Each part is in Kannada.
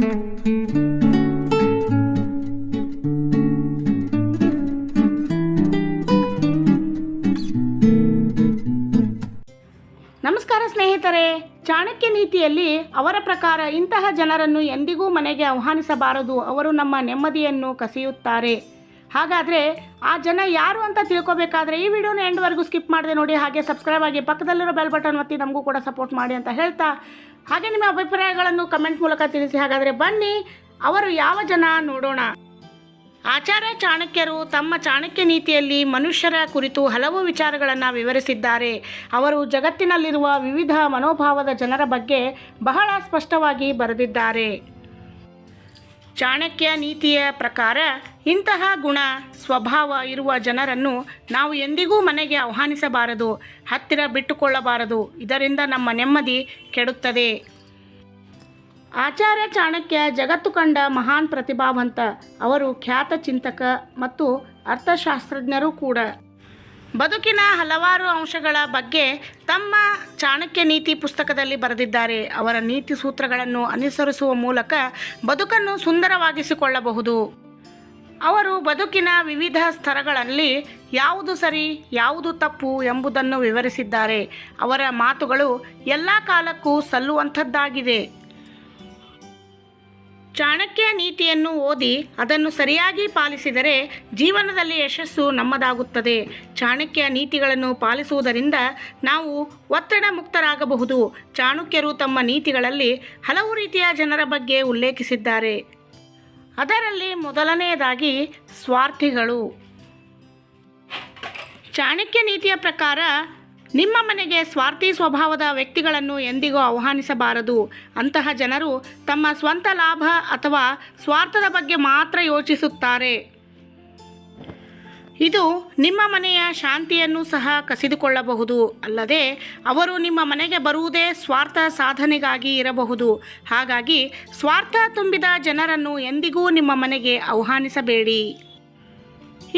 ನಮಸ್ಕಾರ ಸ್ನೇಹಿತರೆ, ಚಾಣಕ್ಯ ನೀತಿಯಲ್ಲಿ ಅವರ ಪ್ರಕಾರ ಇಂತಹ ಜನರನ್ನು ಎಂದಿಗೂ ಮನೆಗೆ ಆಹ್ವಾನಿಸಬಾರದು, ಅವರು ನಮ್ಮ ನೆಮ್ಮದಿಯನ್ನು ಕಸಿಯುತ್ತಾರೆ. ಹಾಗಾದರೆ ಆ ಜನ ಯಾರು ಅಂತ ತಿಳ್ಕೊಬೇಕಾದ್ರೆ ಈ ವಿಡಿಯೋನ ಎಂಡ್ವರೆಗೂ ಸ್ಕಿಪ್ ಮಾಡದೆ ನೋಡಿ, ಹಾಗೆ ಸಬ್ಸ್ಕ್ರೈಬ್ ಆಗಿ ಪಕ್ಕದಲ್ಲಿರೋ ಬೆಲ್ ಬಟನ್ ಒತ್ತಿ ನಮಗೂ ಕೂಡ ಸಪೋರ್ಟ್ ಮಾಡಿ ಅಂತ ಹೇಳ್ತಾ, ಹಾಗೆ ನಿಮ್ಮ ಅಭಿಪ್ರಾಯಗಳನ್ನು ಕಮೆಂಟ್ ಮೂಲಕ ತಿಳಿಸಿ. ಹಾಗಾದರೆ ಬನ್ನಿ ಅವರು ಯಾವ ಜನ ನೋಡೋಣ. ಆಚಾರ್ಯ ಚಾಣಕ್ಯರು ತಮ್ಮ ಚಾಣಕ್ಯ ನೀತಿಯಲ್ಲಿ ಮನುಷ್ಯರ ಕುರಿತು ಹಲವು ವಿಚಾರಗಳನ್ನು ವಿವರಿಸಿದ್ದಾರೆ. ಅವರು ಜಗತ್ತಿನಲ್ಲಿರುವ ವಿವಿಧ ಮನೋಭಾವದ ಜನರ ಬಗ್ಗೆ ಬಹಳ ಸ್ಪಷ್ಟವಾಗಿ ಬರೆದಿದ್ದಾರೆ. ಚಾಣಕ್ಯ ನೀತಿಯ ಪ್ರಕಾರ ಇಂತಹ ಗುಣ ಸ್ವಭಾವ ಇರುವ ಜನರನ್ನು ನಾವು ಎಂದಿಗೂ ಮನೆಗೆ ಆಹ್ವಾನಿಸಬಾರದು, ಹತ್ತಿರ ಬಿಟ್ಟುಕೊಳ್ಳಬಾರದು. ಇದರಿಂದ ನಮ್ಮ ನೆಮ್ಮದಿ ಕೆಡುತ್ತದೆ. ಆಚಾರ್ಯ ಚಾಣಕ್ಯ ಜಗತ್ತು ಕಂಡ ಮಹಾನ್ ಪ್ರತಿಭಾವಂತ. ಅವರು ಖ್ಯಾತ ಚಿಂತಕ ಮತ್ತು ಅರ್ಥಶಾಸ್ತ್ರಜ್ಞರೂ ಕೂಡ. ಬದುಕಿನ ಹಲವಾರು ಅಂಶಗಳ ಬಗ್ಗೆ ತಮ್ಮ ಚಾಣಕ್ಯ ನೀತಿ ಪುಸ್ತಕದಲ್ಲಿ ಬರೆದಿದ್ದಾರೆ. ಅವರ ನೀತಿ ಸೂತ್ರಗಳನ್ನು ಅನುಸರಿಸುವ ಮೂಲಕ ಬದುಕನ್ನು ಸುಂದರವಾಗಿಸಿಕೊಳ್ಳಬಹುದು. ಅವರು ಬದುಕಿನ ವಿವಿಧ ಸ್ತರಗಳಲ್ಲಿ ಯಾವುದು ಸರಿ ಯಾವುದು ತಪ್ಪು ಎಂಬುದನ್ನು ವಿವರಿಸಿದ್ದಾರೆ. ಅವರ ಮಾತುಗಳು ಎಲ್ಲ ಕಾಲಕ್ಕೂ ಸಲ್ಲುವಂಥದ್ದಾಗಿದೆ. ಚಾಣಕ್ಯ ನೀತಿಯನ್ನು ಓದಿ ಅದನ್ನು ಸರಿಯಾಗಿ ಪಾಲಿಸಿದರೆ ಜೀವನದಲ್ಲಿ ಯಶಸ್ಸು ನಮ್ಮದಾಗುತ್ತದೆ. ಚಾಣಕ್ಯ ನೀತಿಗಳನ್ನು ಪಾಲಿಸುವುದರಿಂದ ನಾವು ಒತ್ತಡ ಮುಕ್ತರಾಗಬಹುದು. ಚಾಣಕ್ಯರು ತಮ್ಮ ನೀತಿಗಳಲ್ಲಿ ಹಲವು ರೀತಿಯ ಜನರ ಬಗ್ಗೆ ಉಲ್ಲೇಖಿಸಿದ್ದಾರೆ. ಅದರಲ್ಲಿ ಮೊದಲನೆಯದಾಗಿ ಸ್ವಾರ್ಥಿಗಳು. ಚಾಣಕ್ಯ ನೀತಿಯ ಪ್ರಕಾರ ನಿಮ್ಮ ಮನೆಗೆ ಸ್ವಾರ್ಥಿ ಸ್ವಭಾವದ ವ್ಯಕ್ತಿಗಳನ್ನು ಎಂದಿಗೂ ಆಹ್ವಾನಿಸಬಾರದು. ಅಂತಹ ಜನರು ತಮ್ಮ ಸ್ವಂತ ಲಾಭ ಅಥವಾ ಸ್ವಾರ್ಥದ ಬಗ್ಗೆ ಮಾತ್ರ ಯೋಚಿಸುತ್ತಾರೆ. ಇದು ನಿಮ್ಮ ಮನೆಯ ಶಾಂತಿಯನ್ನು ಸಹ ಕಸಿದುಕೊಳ್ಳಬಹುದು. ಅಲ್ಲದೆ ಅವರು ನಿಮ್ಮ ಮನೆಗೆ ಬರುವುದೇ ಸ್ವಾರ್ಥ ಸಾಧನೆಗಾಗಿ ಇರಬಹುದು. ಹಾಗಾಗಿ ಸ್ವಾರ್ಥ ತುಂಬಿದ ಜನರನ್ನು ಎಂದಿಗೂ ನಿಮ್ಮ ಮನೆಗೆ ಆಹ್ವಾನಿಸಬೇಡಿ.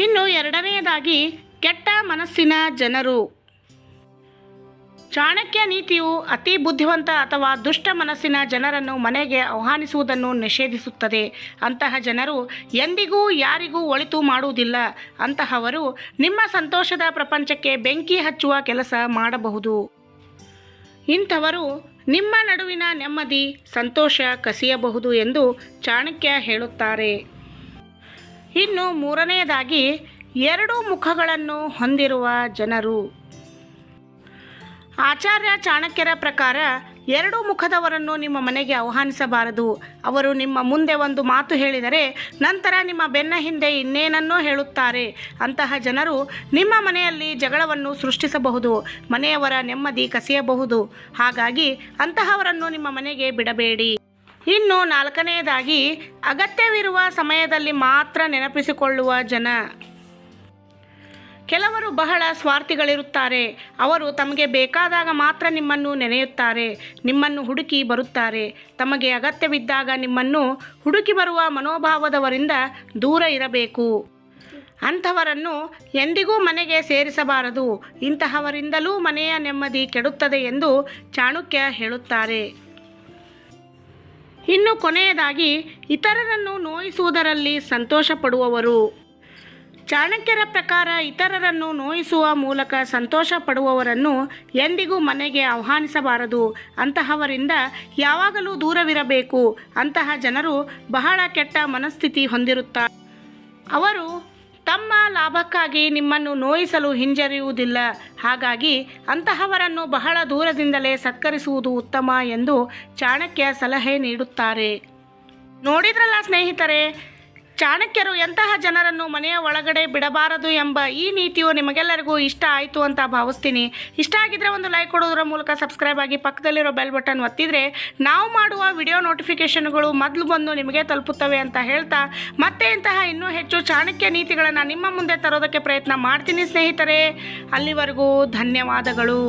ಇನ್ನು ಎರಡನೆಯದಾಗಿ ಕೆಟ್ಟ ಮನಸ್ಸಿನ ಜನರು. ಚಾಣಕ್ಯ ನೀತಿಯು ಅತಿ ಬುದ್ಧಿವಂತ ಅಥವಾ ದುಷ್ಟ ಮನಸ್ಸಿನ ಜನರನ್ನು ಮನೆಗೆ ಆಹ್ವಾನಿಸುವುದನ್ನು ನಿಷೇಧಿಸುತ್ತದೆ. ಅಂತಹ ಜನರು ಎಂದಿಗೂ ಯಾರಿಗೂ ಒಳಿತು ಮಾಡುವುದಿಲ್ಲ. ಅಂತಹವರು ನಿಮ್ಮ ಸಂತೋಷದ ಪ್ರಪಂಚಕ್ಕೆ ಬೆಂಕಿ ಹಚ್ಚುವ ಕೆಲಸ ಮಾಡಬಹುದು. ಇಂಥವರು ನಿಮ್ಮ ನಡುವಿನ ನೆಮ್ಮದಿ ಸಂತೋಷ ಕಸಿಯಬಹುದು ಎಂದು ಚಾಣಕ್ಯ ಹೇಳುತ್ತಾರೆ. ಇನ್ನು ಮೂರನೆಯದಾಗಿ ಎರಡು ಮುಖಗಳನ್ನು ಹೊಂದಿರುವ ಜನರು. ಆಚಾರ್ಯ ಚಾಣಕ್ಯರ ಪ್ರಕಾರ ಎರಡು ಮುಖದವರನ್ನು ನಿಮ್ಮ ಮನೆಗೆ ಆಹ್ವಾನಿಸಬಾರದು. ಅವರು ನಿಮ್ಮ ಮುಂದೆ ಒಂದು ಮಾತು ಹೇಳಿದರೆ ನಂತರ ನಿಮ್ಮ ಬೆನ್ನ ಹಿಂದೆ ಇನ್ನೇನನ್ನೋ ಹೇಳುತ್ತಾರೆ. ಅಂತಹ ಜನರು ನಿಮ್ಮ ಮನೆಯಲ್ಲಿ ಜಗಳವನ್ನು ಸೃಷ್ಟಿಸಬಹುದು, ಮನೆಯವರ ನೆಮ್ಮದಿ ಕಸಿಯಬಹುದು. ಹಾಗಾಗಿ ಅಂತಹವರನ್ನು ನಿಮ್ಮ ಮನೆಗೆ ಬಿಡಬೇಡಿ. ಇನ್ನು ನಾಲ್ಕನೆಯದಾಗಿ ಅಗತ್ಯವಿರುವ ಸಮಯದಲ್ಲಿ ಮಾತ್ರ ನೆನಪಿಸಿಕೊಳ್ಳುವ ಜನ. ಕೆಲವರು ಬಹಳ ಸ್ವಾರ್ಥಿಗಳಿರುತ್ತಾರೆ. ಅವರು ತಮಗೆ ಬೇಕಾದಾಗ ಮಾತ್ರ ನಿಮ್ಮನ್ನು ನೆನೆಯುತ್ತಾರೆ, ನಿಮ್ಮನ್ನು ಹುಡುಕಿ ಬರುತ್ತಾರೆ. ತಮಗೆ ಅಗತ್ಯವಿದ್ದಾಗ ನಿಮ್ಮನ್ನು ಹುಡುಕಿ ಬರುವ ಮನೋಭಾವದವರಿಂದ ದೂರ ಇರಬೇಕು. ಅಂಥವರನ್ನು ಎಂದಿಗೂ ಮನೆಗೆ ಸೇರಿಸಬಾರದು. ಇಂತಹವರಿಂದಲೂ ಮನೆಯ ನೆಮ್ಮದಿ ಕೆಡುತ್ತದೆ ಎಂದು ಚಾಣಕ್ಯ ಹೇಳುತ್ತಾರೆ. ಇನ್ನು ಕೊನೆಯದಾಗಿ ಇತರರನ್ನು ನೋಯಿಸುವುದರಲ್ಲಿ ಸಂತೋಷ ಪಡುವವರು. ಚಾಣಕ್ಯರ ಪ್ರಕಾರ ಇತರರನ್ನು ನೋಯಿಸುವ ಮೂಲಕ ಸಂತೋಷ ಪಡುವವರನ್ನು ಎಂದಿಗೂ ಮನೆಗೆ ಆಹ್ವಾನಿಸಬಾರದು. ಅಂತಹವರಿಂದ ಯಾವಾಗಲೂ ದೂರವಿರಬೇಕು. ಅಂತಹ ಜನರು ಬಹಳ ಕೆಟ್ಟ ಮನಸ್ಥಿತಿ ಹೊಂದಿರುತ್ತಾರೆ. ಅವರು ತಮ್ಮ ಲಾಭಕ್ಕಾಗಿ ನಿಮ್ಮನ್ನು ನೋಯಿಸಲು ಹಿಂಜರಿಯುವುದಿಲ್ಲ. ಹಾಗಾಗಿ ಅಂತಹವರನ್ನು ಬಹಳ ದೂರದಿಂದಲೇ ಸತ್ಕರಿಸುವುದು ಉತ್ತಮ ಎಂದು ಚಾಣಕ್ಯ ಸಲಹೆ ನೀಡುತ್ತಾರೆ. ನೋಡಿದ್ರಲ್ಲ ಸ್ನೇಹಿತರೆ, ಚಾಣಕ್ಯರು ಎಂತಹ ಜನರನ್ನು ಮನೆಯ ಒಳಗಡೆ ಬಿಡಬಾರದು ಎಂಬ ಈ ನೀತಿಯು ನಿಮಗೆಲ್ಲರಿಗೂ ಇಷ್ಟ ಆಯಿತು ಅಂತ ಭಾವಿಸ್ತೀನಿ. ಇಷ್ಟ ಆಗಿದ್ರೆ ಒಂದು ಲೈಕ್ ಕೊಡೋದ್ರ ಮೂಲಕ ಸಬ್ಸ್ಕ್ರೈಬ್ ಆಗಿ ಪಕ್ಕದಲ್ಲಿರೋ ಬೆಲ್ ಬಟನ್ ಒತ್ತಿದರೆ ನಾವು ಮಾಡುವ ವಿಡಿಯೋ ನೋಟಿಫಿಕೇಷನ್ಗಳು ಮೊದಲು ಬಂದು ನಿಮಗೆ ತಲುಪುತ್ತವೆ ಅಂತ ಹೇಳ್ತಾ, ಮತ್ತೆ ಇಂತಹ ಇನ್ನೂ ಹೆಚ್ಚು ಚಾಣಕ್ಯ ನೀತಿಗಳನ್ನು ನಿಮ್ಮ ಮುಂದೆ ತರೋದಕ್ಕೆ ಪ್ರಯತ್ನ ಮಾಡ್ತೀನಿ ಸ್ನೇಹಿತರೆ. ಅಲ್ಲಿವರೆಗೂ ಧನ್ಯವಾದಗಳು.